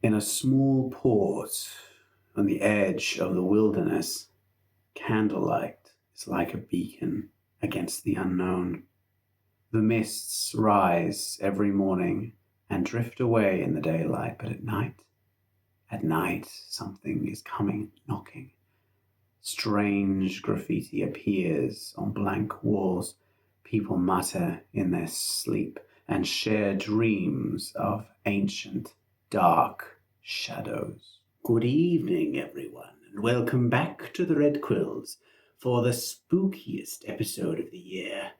In a small port on the edge of the wilderness, candlelight is like a beacon against the unknown. The mists rise every morning and drift away in the daylight, but at night, something is coming, knocking. Strange graffiti appears on blank walls. People mutter in their sleep and share dreams of ancient, dark shadows. Good evening, everyone, and welcome back to the Red Quills for the spookiest episode of the year.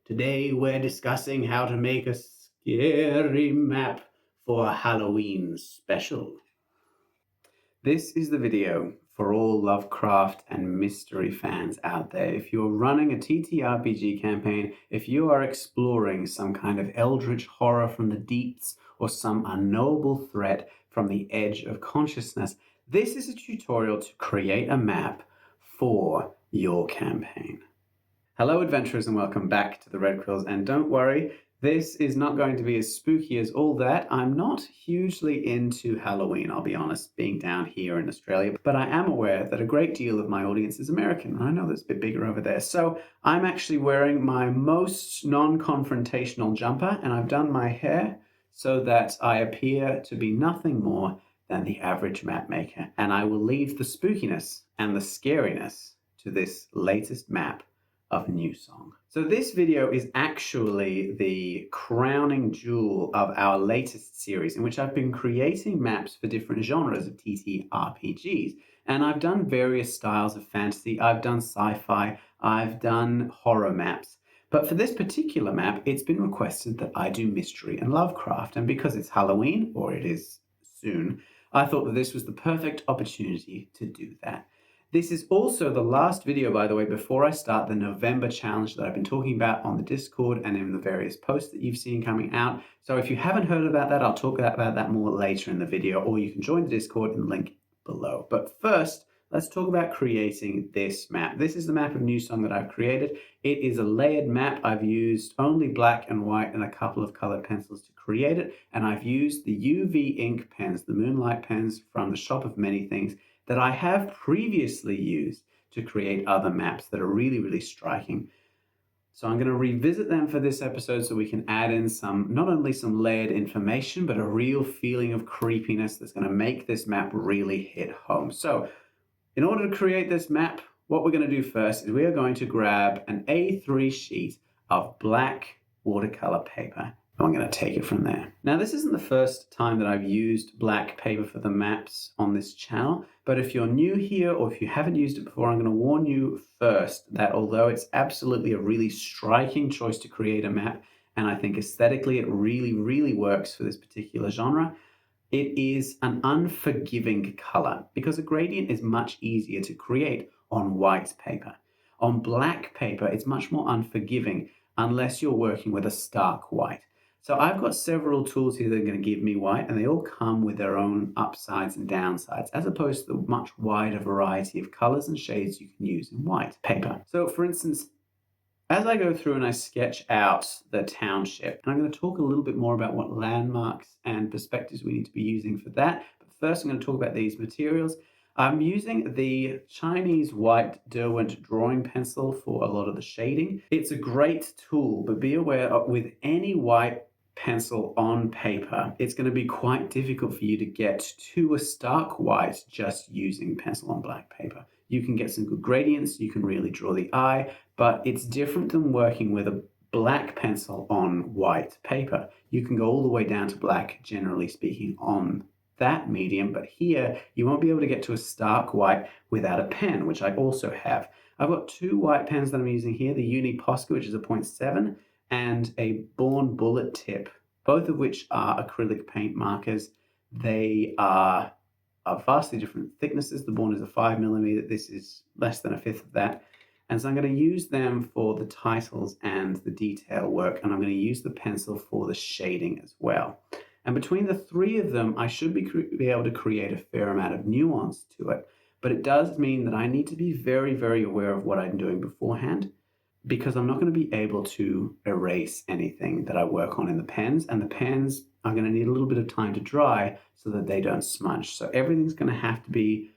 Today we're discussing how to make a scary map for a Halloween special. This is the video for all Lovecraft and mystery fans out there. If you're running a TTRPG campaign, if you are exploring some kind of eldritch horror from the deeps or some unknowable threat from the edge of consciousness, this is a tutorial to create a map for your campaign. Hello adventurers and welcome back to the Red Quills, and don't worry, this is not going to be as spooky as all that. I'm not hugely into Halloween, I'll be honest, being down here in Australia, but I am aware that a great deal of my audience is American. I know that's a bit bigger over there. So I'm actually wearing my most non-confrontational jumper, and I've done my hair so that I appear to be nothing more than the average map maker. And I will leave the spookiness and the scariness to this latest map of New Song. So this video is actually the crowning jewel of our latest series in which I've been creating maps for different genres of TTRPGs. And I've done various styles of fantasy, I've done sci-fi, I've done horror maps. But for this particular map, it's been requested that I do mystery and Lovecraft. And because it's Halloween, or it is soon, I thought that this was the perfect opportunity to do that. This is also the last video, by the way, before I start the November challenge that I've been talking about on the Discord and in the various posts that you've seen coming out. So if you haven't heard about that, I'll talk about that more later in the video, or you can join the Discord in the link below. But first, let's talk about creating this map. This is the map of New Song that I've created. It is a layered map. I've used only black and white and a couple of colored pencils to create it. And I've used the UV ink pens, the Moonlight pens from the Shop of Many Things, that I have previously used to create other maps that are really, really striking. So I'm going to revisit them for this episode so we can add in not only some layered information, but a real feeling of creepiness that's going to make this map really hit home. So in order to create this map, what we're going to do first is we are going to grab an A3 sheet of black watercolor paper. I'm going to take it from there. Now, this isn't the first time that I've used black paper for the maps on this channel, but if you're new here or if you haven't used it before, I'm going to warn you first that although it's absolutely a really striking choice to create a map, and I think aesthetically it really, really works for this particular genre, it is an unforgiving color because a gradient is much easier to create on white paper. On black paper, it's much more unforgiving unless you're working with a stark white. So I've got several tools here that are going to give me white, and they all come with their own upsides and downsides, as opposed to the much wider variety of colors and shades you can use in white paper. So for instance, as I go through and I sketch out the township, and I'm going to talk a little bit more about what landmarks and perspectives we need to be using for that. But first I'm going to talk about these materials. I'm using the Chinese white Derwent drawing pencil for a lot of the shading. It's a great tool, but be aware of with any white pencil on paper, it's going to be quite difficult for you to get to a stark white just using pencil on black paper. You can get some good gradients, you can really draw the eye, but it's different than working with a black pencil on white paper. You can go all the way down to black, generally speaking, on that medium, but here you won't be able to get to a stark white without a pen, which I also have. I've got two white pens that I'm using here, the Uni Posca, which is a 0.7, and a Born Bullet Tip, both of which are acrylic paint markers. They are of vastly different thicknesses. The Born is a 5mm, this is less than a fifth of that. And so I'm going to use them for the titles and the detail work, and I'm going to use the pencil for the shading as well. And between the three of them, I should be able to create a fair amount of nuance to it. But it does mean that I need to be very, very aware of what I'm doing beforehand, because I'm not going to be able to erase anything that I work on in the pens. And the pens are going to need a little bit of time to dry so that they don't smudge. So everything's going to have to be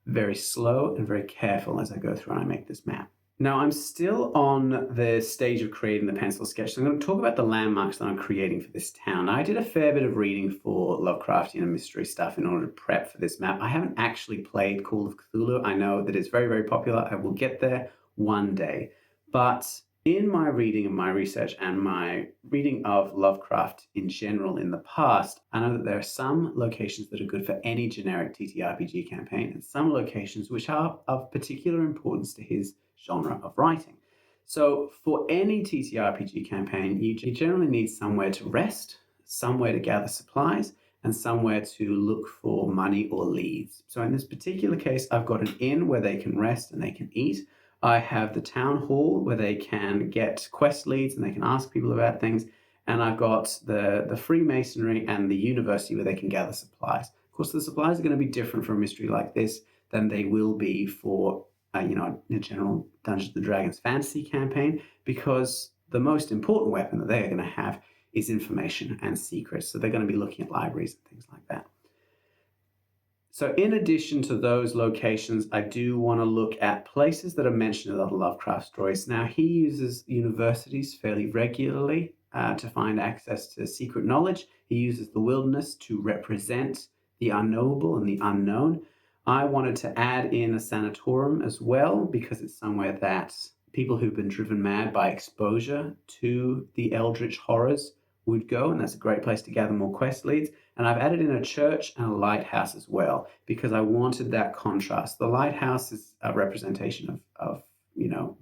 very slow and very careful as I go through and I make this map. Now I'm still on the stage of creating the pencil sketch, so I'm going to talk about the landmarks that I'm creating for this town. Now, I did a fair bit of reading for Lovecraftian and mystery stuff in order to prep for this map. I haven't actually played Call of Cthulhu. I know that it's very, very popular. I will get there one day. But in my reading and my research and my reading of Lovecraft in general in the past, I know that there are some locations that are good for any generic TTRPG campaign and some locations which are of particular importance to his genre of writing. So for any TTRPG campaign, you generally need somewhere to rest, somewhere to gather supplies, and somewhere to look for money or leads. So in this particular case, I've got an inn where they can rest and they can eat. I have the town hall where they can get quest leads and they can ask people about things. And I've got the Freemasonry and the university where they can gather supplies. Of course, the supplies are going to be different for a mystery like this than they will be for a general Dungeons & Dragons fantasy campaign, because the most important weapon that they're going to have is information and secrets. So they're going to be looking at libraries and things like that. So in addition to those locations, I do want to look at places that are mentioned in other Lovecraft stories. Now, he uses universities fairly regularly to find access to secret knowledge. He uses the wilderness to represent the unknowable and the unknown. I wanted to add in a sanatorium as well, because it's somewhere that people who've been driven mad by exposure to the eldritch horrors would go, and that's a great place to gather more quest leads. And I've added in a church and a lighthouse as well, because I wanted that contrast. The lighthouse is a representation of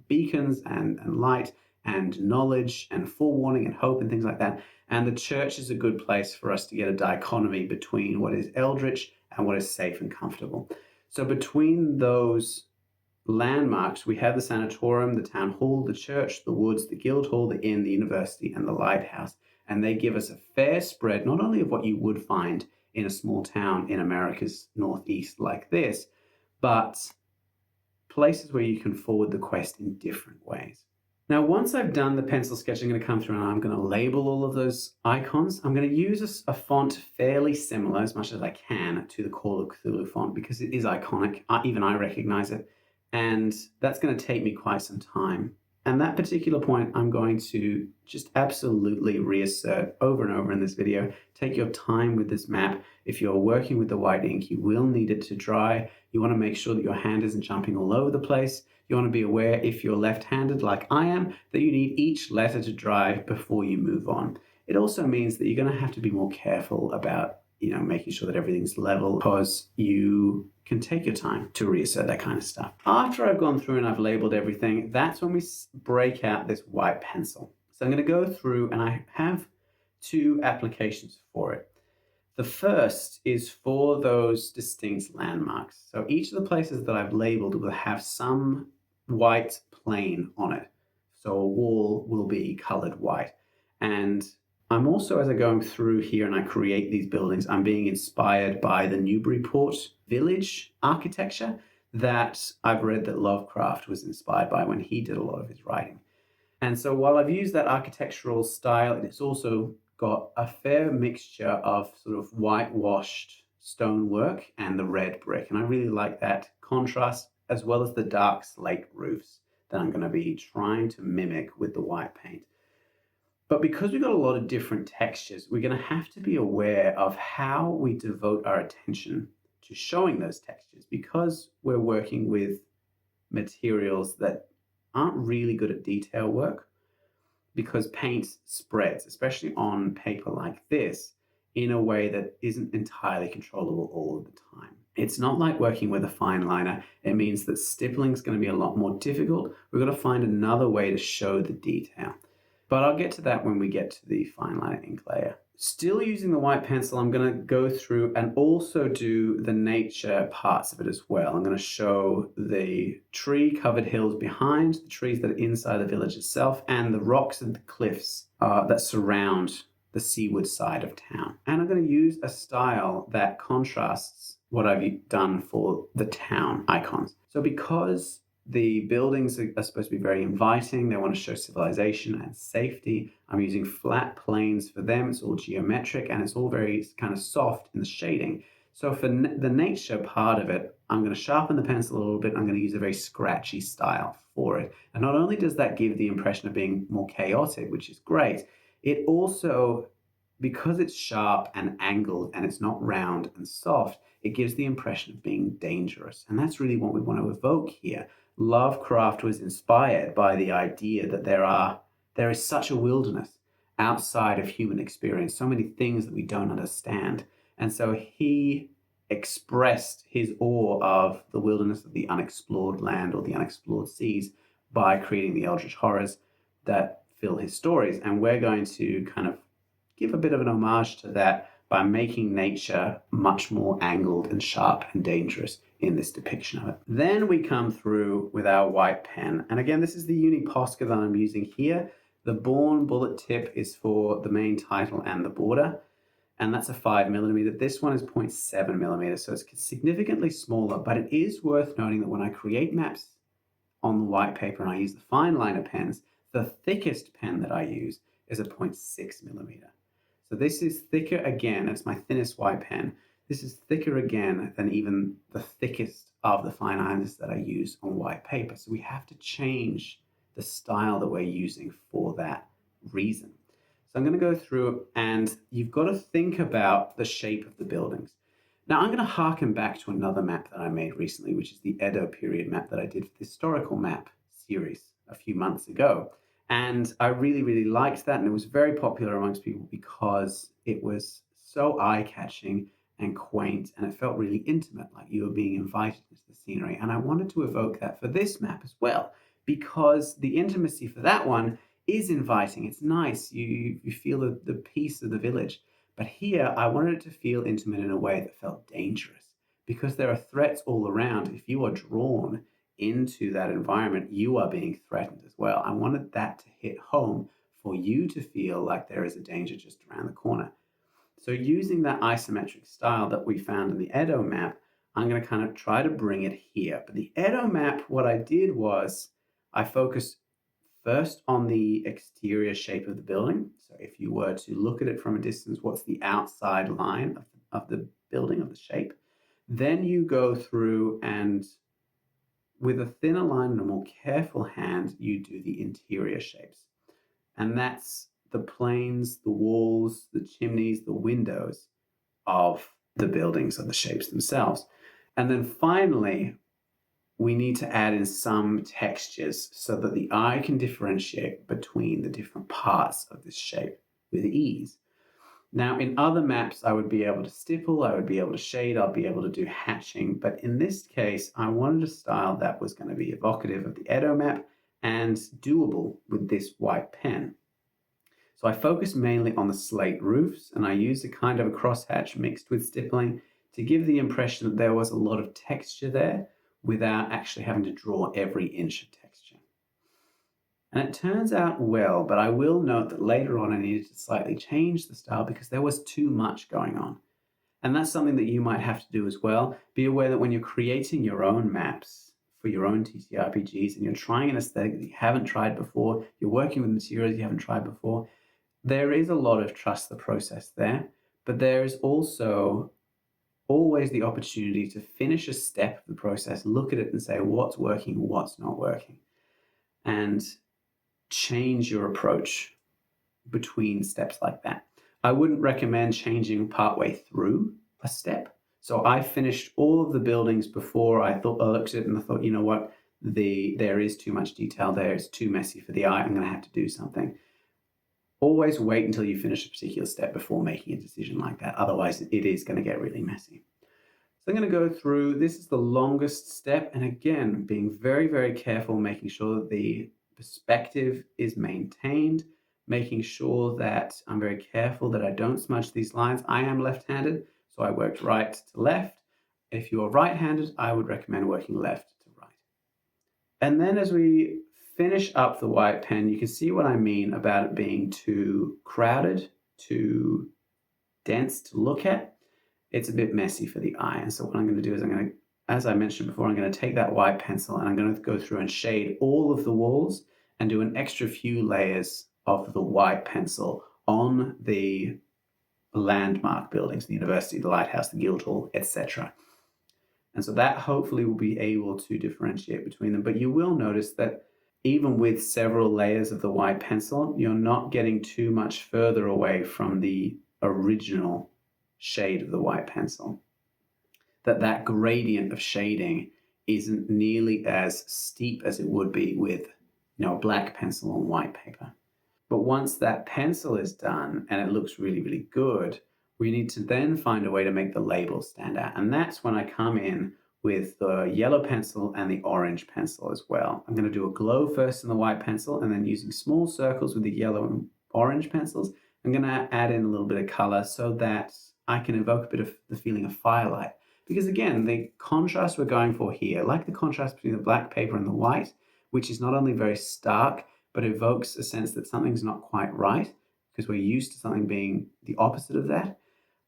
beacons and light and knowledge and forewarning and hope and things like that. And the church is a good place for us to get a dichotomy between what is eldritch and what is safe and comfortable. So between those landmarks, we have the sanatorium, the town hall, the church, the woods, the guild hall, the inn, the university, and the lighthouse. And they give us a fair spread, not only of what you would find in a small town in America's Northeast like this, but places where you can forward the quest in different ways. Now, once I've done the pencil sketch, I'm going to come through and I'm going to label all of those icons. I'm going to use a font fairly similar, as much as I can, to the Call of Cthulhu font, because it is iconic. Even I recognize it. And that's going to take me quite some time. And that particular point, I'm going to just absolutely reassert over and over in this video. Take your time with this map. If you're working with the white ink, you will need it to dry. You want to make sure that your hand isn't jumping all over the place. You want to be aware, if you're left-handed like I am, that you need each letter to dry before you move on. It also means that you're going to have to be more careful about making sure that everything's level, because you can take your time to reassert that kind of stuff. After I've gone through and I've labeled everything, that's when we break out this white pencil. So I'm going to go through and I have two applications for it. The first is for those distinct landmarks. So each of the places that I've labeled will have some white plane on it. So a wall will be colored white. And I'm also, as I'm going through here and I create these buildings, I'm being inspired by the Newburyport village architecture that I've read that Lovecraft was inspired by when he did a lot of his writing. And so while I've used that architectural style, it's also got a fair mixture of sort of whitewashed stonework and the red brick. And I really like that contrast, as well as the dark slate roofs that I'm going to be trying to mimic with the white paint. But because we've got a lot of different textures, we're going to have to be aware of how we devote our attention to showing those textures, because we're working with materials that aren't really good at detail work, because paint spreads, especially on paper like this, in a way that isn't entirely controllable all of the time. It's not like working with a fine liner. It means that stippling is going to be a lot more difficult. We've got to find another way to show the detail. But I'll get to that when we get to the fine liner ink layer. Still using the white pencil, I'm going to go through and also do the nature parts of it as well. I'm going to show the tree-covered hills behind, the trees that are inside the village itself, and the rocks and the cliffs that surround the seaward side of town. And I'm going to use a style that contrasts what I've done for the town icons. So because The buildings are supposed to be very inviting. They want to show civilization and safety. I'm using flat planes for them. It's all geometric and it's all very kind of soft in the shading. So for the nature part of it, I'm going to sharpen the pencil a little bit. I'm going to use a very scratchy style for it. And not only does that give the impression of being more chaotic, which is great, it also, because it's sharp and angled and it's not round and soft, it gives the impression of being dangerous. And that's really what we want to evoke here. Lovecraft was inspired by the idea that there is such a wilderness outside of human experience, so many things that we don't understand. And so he expressed his awe of the wilderness of the unexplored land or the unexplored seas by creating the eldritch horrors that fill his stories. And we're going to kind of give a bit of an homage to that by making nature much more angled and sharp and dangerous in this depiction of it. Then we come through with our white pen. And again, this is the Uni Posca that I'm using here. The Bourne bullet tip is for the main title and the border, and that's a 5mm. This one is 0.7mm, so it's significantly smaller, but it is worth noting that when I create maps on the white paper and I use the fine liner pens, the thickest pen that I use is a 0.6mm. So this is thicker again, it's my thinnest white pen. This is thicker again than even the thickest of the fine liners that I use on white paper. So we have to change the style that we're using for that reason. So I'm going to go through and you've got to think about the shape of the buildings. Now I'm going to harken back to another map that I made recently, which is the Edo period map that I did for the historical map series a few months ago. And I really, really liked that. And it was very popular amongst people because it was so eye-catching and quaint, and it felt really intimate, like you were being invited into the scenery. And I wanted to evoke that for this map as well, because the intimacy for that one is inviting. It's nice. You feel the peace of the village. But here, I wanted it to feel intimate in a way that felt dangerous, because there are threats all around. If you are drawn into that environment, you are being threatened as well. I wanted that to hit home for you to feel like there is a danger just around the corner. So using that isometric style that we found in the Edo map, I'm going to kind of try to bring it here. But the Edo map, what I did was I focused first on the exterior shape of the building. So if you were to look at it from a distance, what's the outside line of the building, of the shape? Then you go through and with a thinner line and a more careful hand, you do the interior shapes. And that's the planes, the walls, the chimneys, the windows of the buildings, of the shapes themselves. And then finally, we need to add in some textures so that the eye can differentiate between the different parts of this shape with ease. Now, in other maps, I would be able to stipple, I would be able to shade, I'll be able to do hatching. But in this case, I wanted a style that was going to be evocative of the Edo map and doable with this white pen. So I focused mainly on the slate roofs, and I used a kind of a crosshatch mixed with stippling to give the impression that there was a lot of texture there without actually having to draw every inch of texture. And it turns out well, but I will note that later on I needed to slightly change the style because there was too much going on. And that's something that you might have to do as well. Be aware that when you're creating your own maps for your own TTRPGs and you're trying an aesthetic that you haven't tried before, you're working with materials you haven't tried before, there is a lot of trust the process there, but there is also always the opportunity to finish a step of the process, look at it and say what's working, what's not working, and change your approach between steps like that. I wouldn't recommend changing partway through a step. So I finished all of the buildings before I looked at it and I thought, you know what, there is too much detail there, it's too messy for the eye, I'm going to have to do something. Always wait until you finish a particular step before making a decision like that. Otherwise, it is going to get really messy. So I'm going to go through, this is the longest step. And again, being very, very careful, making sure that the perspective is maintained, making sure that I'm very careful that I don't smudge these lines. I am left-handed, so I worked right to left. If you are right-handed, I would recommend working left to right. And then as we finish up the white pen, you can see what I mean about it being too crowded, too dense to look at. It's a bit messy for the eye. And so what I'm going to do is I'm going to as I mentioned before, I'm going to take that white pencil and I'm going to go through and shade all of the walls and do an extra few layers of the white pencil on the landmark buildings, the university, the lighthouse, the Guildhall, etc. And so that hopefully will be able to differentiate between them. But you will notice that even with several layers of the white pencil, you're not getting too much further away from the original shade of the white pencil. That gradient of shading isn't nearly as steep as it would be with a black pencil on white paper. But once that pencil is done and it looks really, really good, we need to then find a way to make the labels stand out. And that's when I come in with the yellow pencil and the orange pencil as well. I'm going to do a glow first in the white pencil, and then using small circles with the yellow and orange pencils, I'm going to add in a little bit of color so that I can evoke a bit of the feeling of firelight. Because again, the contrast we're going for here, like the contrast between the black paper and the white, which is not only very stark, but evokes a sense that something's not quite right, because we're used to something being the opposite of that.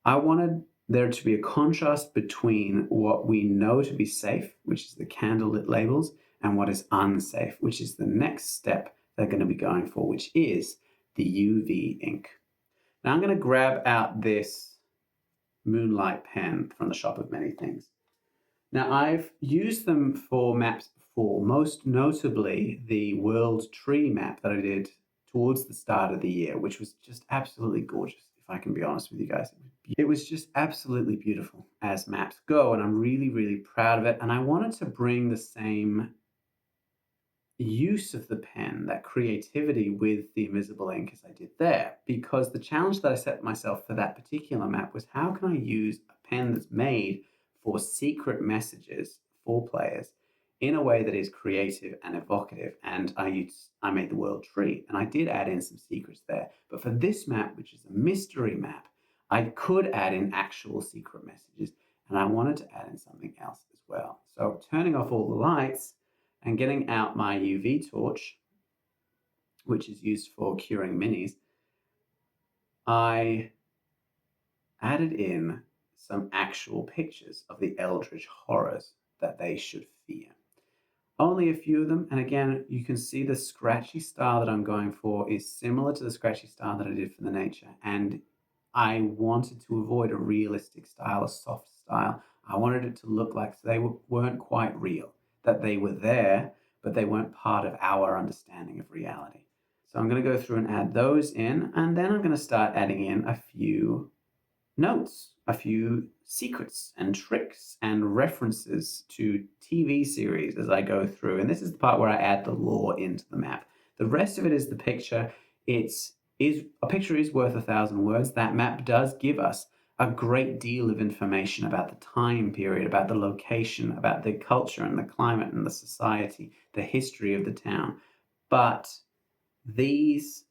I wanted there to be a contrast between what we know to be safe, which is the candlelit labels, and what is unsafe, which is the next step they're going to be going for, which is the UV ink. Now I'm going to grab out this Moonlight pen from the Shop of Many Things. Now I've used them for maps before, most notably the World Tree map that I did towards the start of the year, which was just absolutely gorgeous, if I can be honest with you guys. It was just absolutely beautiful as maps go, and I'm really, really proud of it. And I wanted to bring the same use of the pen, that creativity with the invisible ink as I did there, because the challenge that I set myself for that particular map was how can I use a pen that's made for secret messages for players in a way that is creative and evocative. And I made the World Tree, and I did add in some secrets there. But for this map, which is a mystery map, I could add in actual secret messages, and I wanted to add in something else as well. So turning off all the lights and getting out my UV torch, which is used for curing minis, I added in some actual pictures of the eldritch horrors that they should fear. Only a few of them, and again, you can see the scratchy style that I'm going for is similar to the scratchy style that I did for the nature, and I wanted to avoid a realistic style, a soft style. I wanted it to look like they weren't quite real, that they were there, but they weren't part of our understanding of reality. So I'm going to go through and add those in, and then I'm going to start adding in a few notes, a few secrets and tricks and references to TV series as I go through. And this is the part where I add the lore into the map. The rest of it is the picture. A picture is worth 1,000 words. That map does give us a great deal of information about the time period, about the location, about the culture and the climate and the society, the history of the town. But these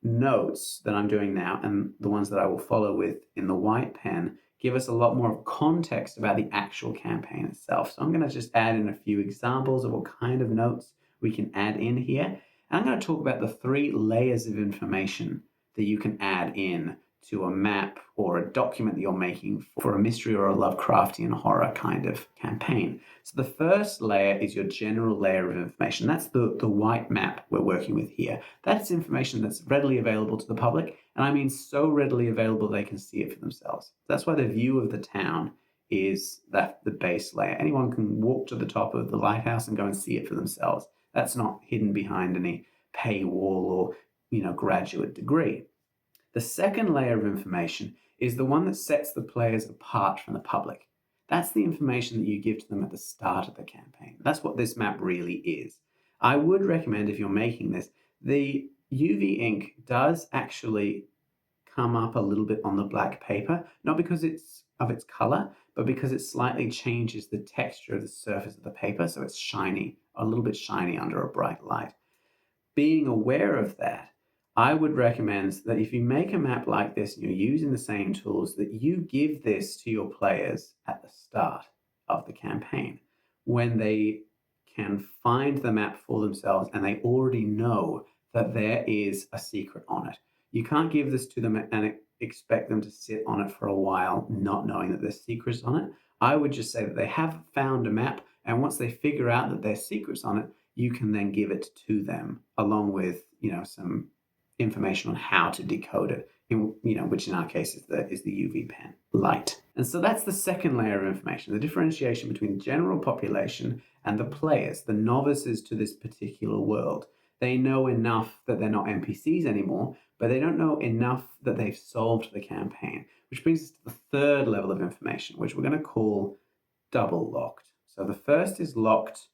notes that I'm doing now and the ones that I will follow with in the white pen give us a lot more context about the actual campaign itself. So I'm going to just add in a few examples of what kind of notes we can add in here. And I'm going to talk about the 3 layers of information that you can add in to a map or a document that you're making for a mystery or a Lovecraftian horror kind of campaign. So the first layer is your general layer of information. That's the white map we're working with here. That's information that's readily available to the public, and I mean so readily available they can see it for themselves. That's why the view of the town is the base layer. Anyone can walk to the top of the lighthouse and go and see it for themselves. That's not hidden behind any paywall or graduate degree. The second layer of information is the one that sets the players apart from the public. That's the information that you give to them at the start of the campaign. That's what this map really is. I would recommend, if you're making this, the UV ink does actually come up a little bit on the black paper, not because it's of its color, but because it slightly changes the texture of the surface of the paper, so it's shiny, a little bit shiny under a bright light. Being aware of that, I would recommend that if you make a map like this and you're using the same tools, that you give this to your players at the start of the campaign when they can find the map for themselves and they already know that there is a secret on it. You can't give this to them and expect them to sit on it for a while, not knowing that there's secrets on it. I would just say that they have found a map, and once they figure out that there's secrets on it, you can then give it to them, along with, some information on how to decode it, which in our case is the UV pen light. And so that's the second layer of information, the differentiation between the general population and the players, the novices to this particular world. They know enough that they're not NPCs anymore, but they don't know enough that they've solved the campaign, which brings us to the third level of information, which we're going to call double locked. So the first is locked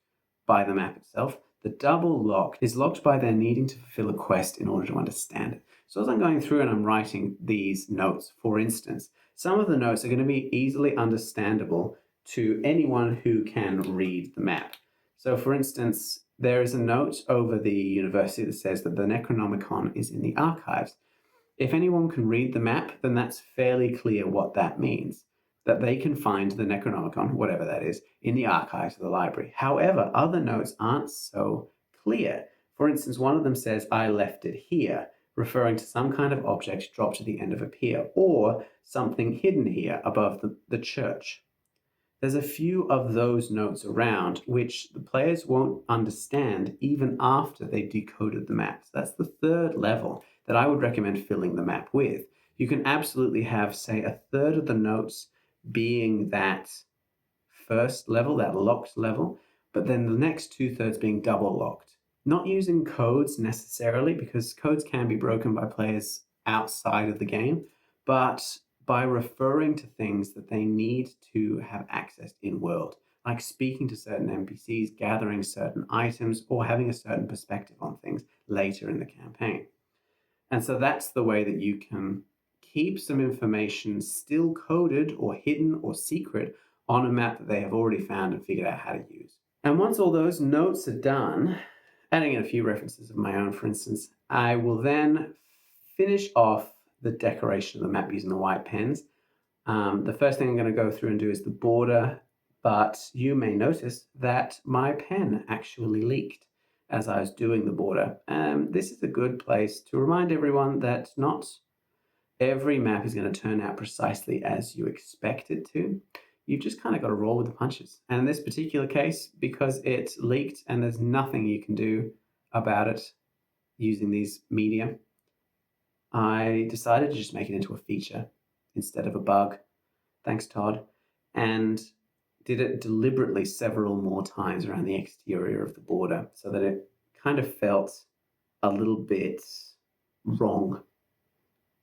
by the map itself. The double locked is locked by their needing to fulfill a quest in order to understand it. So as I'm going through and I'm writing these notes, for instance, some of the notes are going to be easily understandable to anyone who can read the map. So for instance, there is a note over the university that says that the Necronomicon is in the archives. If anyone can read the map, then that's fairly clear what that means, that they can find the Necronomicon, whatever that is, in the archives of the library. However, other notes aren't so clear. For instance, one of them says, "I left it here," referring to some kind of object dropped at the end of a pier, or something hidden here above the church. There's a few of those notes around which the players won't understand even after they've decoded the map. So that's the third level that I would recommend filling the map with. You can absolutely have, say, a third of the notes being that first level, that locked level, but then the next 2/3 being double locked. Not using codes necessarily, because codes can be broken by players outside of the game, but by referring to things that they need to have access in world, like speaking to certain NPCs, gathering certain items, or having a certain perspective on things later in the campaign. And so that's the way that you can keep some information still coded or hidden or secret on a map that they have already found and figured out how to use. And once all those notes are done, adding in a few references of my own, for instance, I will then finish off the decoration of the map using the white pens. The first thing I'm going to go through and do is the border, but you may notice that my pen actually leaked as I was doing the border. This is a good place to remind everyone that not every map is going to turn out precisely as you expect it to. You've just kind of got to roll with the punches. And in this particular case, because it leaked and there's nothing you can do about it using these media, I decided to just make it into a feature instead of a bug. Thanks, Todd. And did it deliberately several more times around the exterior of the border so that it kind of felt a little bit wrong,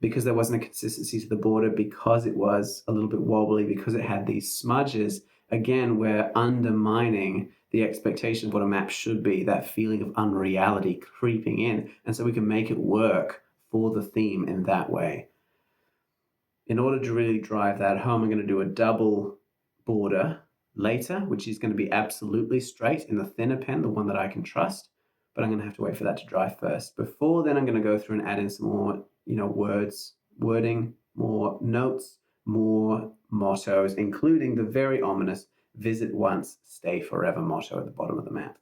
because there wasn't a consistency to the border, because it was a little bit wobbly, because it had these smudges. Again, we're undermining the expectation of what a map should be, that feeling of unreality creeping in. And so we can make it work for the theme in that way. In order to really drive that home, I'm going to do a double border later, which is going to be absolutely straight in the thinner pen, the one that I can trust. But I'm going to have to wait for that to dry first. Before then, I'm going to go through and add in some more, wording, more notes, more mottos, including the very ominous "Visit once, stay forever" motto at the bottom of the map.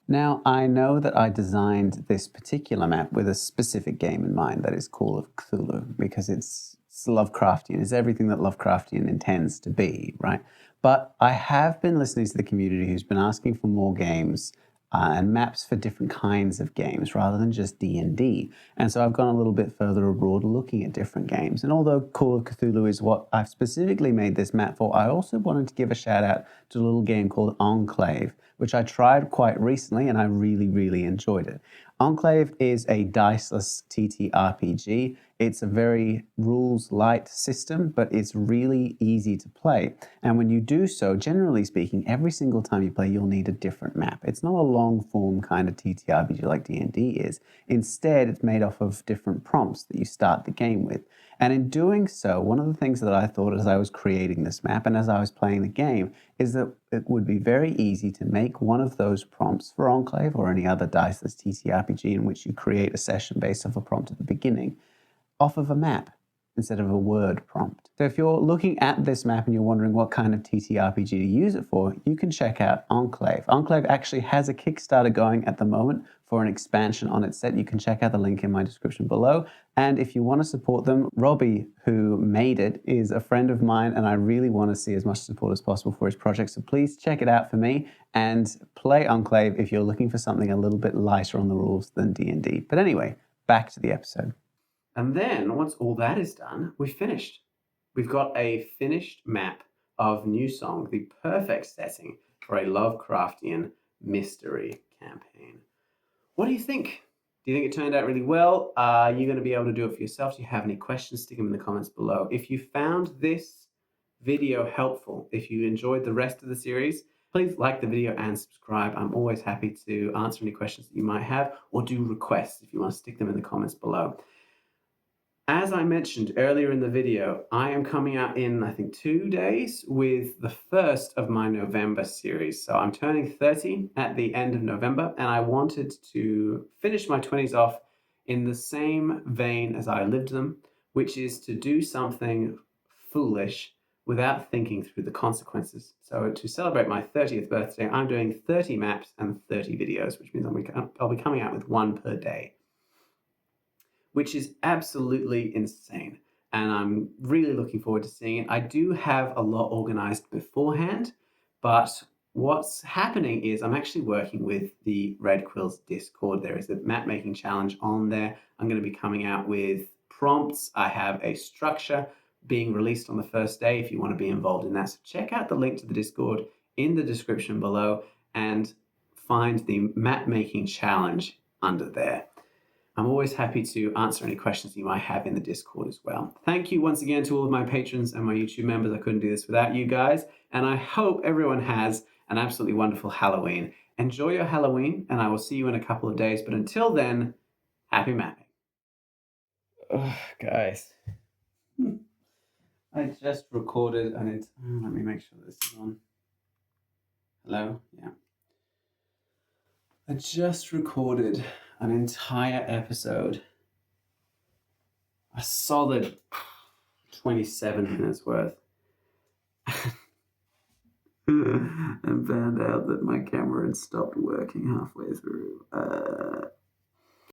Now, I know that I designed this particular map with a specific game in mind, that is Call of Cthulhu, because it's Lovecraftian. It's everything that Lovecraftian intends to be, right? But I have been listening to the community who's been asking for more games and maps for different kinds of games rather than just D&D. And so I've gone a little bit further abroad looking at different games. And although Call of Cthulhu is what I've specifically made this map for, I also wanted to give a shout out to a little game called ENCLAVE, which I tried quite recently and I really, really enjoyed it. ENCLAVE is a Diceless TTRPG. It's a very rules-light system, but it's really easy to play. And when you do so, generally speaking, every single time you play, you'll need a different map. It's not a long-form kind of TTRPG like D&D is. Instead, it's made off of different prompts that you start the game with. And in doing so, one of the things that I thought as I was creating this map and as I was playing the game is that it would be very easy to make one of those prompts for ENCLAVE or any other Diceless TTRPG in which you create a session based off a prompt at the beginning, off of a map instead of a word prompt. So if you're looking at this map and you're wondering what kind of TTRPG to use it for, you can check out ENCLAVE. ENCLAVE actually has a Kickstarter going at the moment for an expansion on its set, you can check out the link in my description below. And if you want to support them, Robbie, who made it, is a friend of mine, and I really want to see as much support as possible for his project. So please check it out for me and play ENCLAVE if you're looking for something a little bit lighter on the rules than D&D. But anyway, back to the episode. And then, once all that is done, we've finished. We've got a finished map of New Song, the perfect setting for a Lovecraftian mystery campaign. What do you think? Do you think it turned out really well? Are you going to be able to do it for yourself? Do you have any questions? Stick them in the comments below. If you found this video helpful, if you enjoyed the rest of the series, please like the video and subscribe. I'm always happy to answer any questions that you might have, or do requests if you want to stick them in the comments below. As I mentioned earlier in the video, I am coming out in, I think, 2 days with the first of my November series. So I'm turning 30 at the end of November, and I wanted to finish my 20s off in the same vein as I lived them, which is to do something foolish without thinking through the consequences. So to celebrate my 30th birthday, I'm doing 30 maps and 30 videos, which means I'll be coming out with one per day, which is absolutely insane. And I'm really looking forward to seeing it. I do have a lot organized beforehand, but what's happening is I'm actually working with the Red Quills Discord. There is a map making challenge on there. I'm going to be coming out with prompts. I have a structure being released on the first day if you want to be involved in that. So check out the link to the Discord in the description below and find the map making challenge under there. I'm always happy to answer any questions you might have in the Discord as well. Thank you once again to all of my patrons and my YouTube members. I couldn't do this without you guys. And I hope everyone has an absolutely wonderful Halloween. Enjoy your Halloween, and I will see you in a couple of days. But until then, happy mapping. Oh, guys. I just recorded an let me make sure this is on. Hello? Yeah. I just recorded an entire episode, a solid 27 minutes worth, and found out that my camera had stopped working halfway through.